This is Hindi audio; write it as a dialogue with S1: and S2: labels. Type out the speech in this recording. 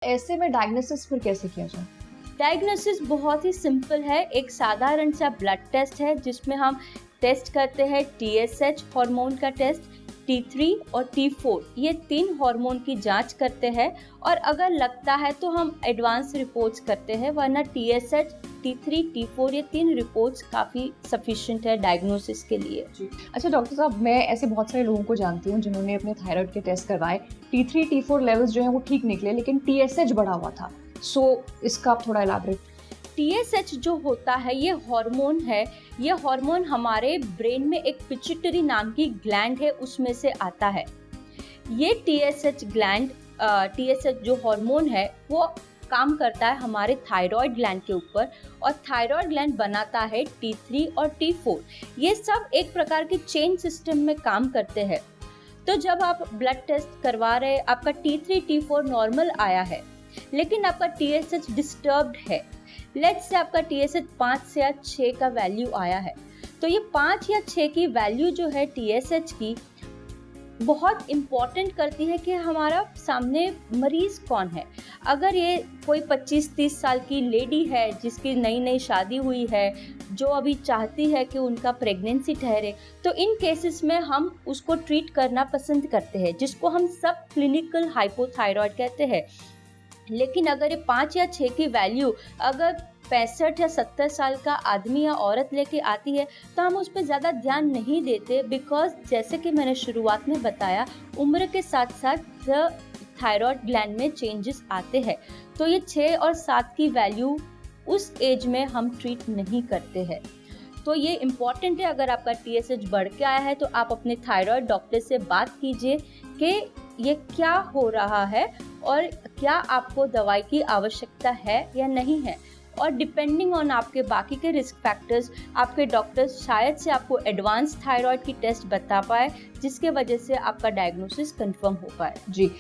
S1: ऐसे में डायग्नोसिस फिर कैसे किया जाए?
S2: डायग्नोसिस बहुत ही सिंपल है। एक साधारण सा ब्लड टेस्ट है जिसमें हम टेस्ट करते हैं TSH हार्मोन का टेस्ट, T3 और T4 ये 3 हार्मोन की जांच करते हैं और अगर लगता है तो हम एडवांस रिपोर्ट्स करते हैं, वरना TSH, T3, T4 ये 3 रिपोर्ट्स काफ़ी सफिशिएंट है डायग्नोसिस के लिए।
S1: अच्छा डॉक्टर साहब, मैं ऐसे बहुत सारे लोगों को जानती हूँ जिन्होंने अपने थायराइड के टेस्ट करवाए, T3 T4 लेवल्स जो हैं वो ठीक निकले, लेकिन TSH बढ़ा हुआ था। सो इसका आप थोड़ा इलैबोरेट।
S2: TSH जो होता है ये हार्मोन है। ये हार्मोन हमारे ब्रेन में एक पिट्यूटरी नाम की ग्लैंड है उसमें से आता है। ये TSH ग्लैंड TSH जो हार्मोन है वो काम करता है हमारे थायराइड ग्लैंड के ऊपर और थायराइड ग्लैंड बनाता है T3 और T4। ये सब एक प्रकार के चेन सिस्टम में काम करते हैं। तो जब आप ब्लड टेस्ट करवा रहे, आपका T3 T4 नॉर्मल आया है लेकिन आपका TSH डिस्टर्ब्ड है, लेट्स से आपका TSH 5 या 6 का वैल्यू आया है, तो ये 5 या 6 की वैल्यू जो है TSH की बहुत इम्पॉर्टेंट करती है कि हमारा सामने मरीज कौन है। अगर ये कोई 25-30 साल की लेडी है जिसकी नई नई शादी हुई है, जो अभी चाहती है कि उनका प्रेगनेंसी ठहरे, तो इन केसेस में हम उसको ट्रीट करना पसंद करते हैं, जिसको हम सब क्लिनिकल हाइपोथायरॉयड कहते हैं। लेकिन अगर ये 5 या 6 की वैल्यू अगर 65 या 70 साल का आदमी या औरत लेके आती है तो हम उस पर ज़्यादा ध्यान नहीं देते, बिकॉज जैसे कि मैंने शुरुआत में बताया, उम्र के साथ साथ थायराइड ग्लैंड में चेंजेस आते हैं। तो ये 6 और 7 की वैल्यू उस एज में हम ट्रीट नहीं करते हैं। तो ये इम्पॉर्टेंट है, अगर आपका TSH बढ़ के आया है तो आप अपने थायराइड डॉक्टर से बात कीजिए कि ये क्या हो रहा है और क्या आपको दवाई की आवश्यकता है या नहीं है। और डिपेंडिंग ऑन आपके बाकी के रिस्क फैक्टर्स, आपके डॉक्टर्स शायद से आपको एडवांस थायराइड की टेस्ट बता पाए, जिसके वजह से आपका डायग्नोसिस कंफर्म हो पाए।
S1: जी।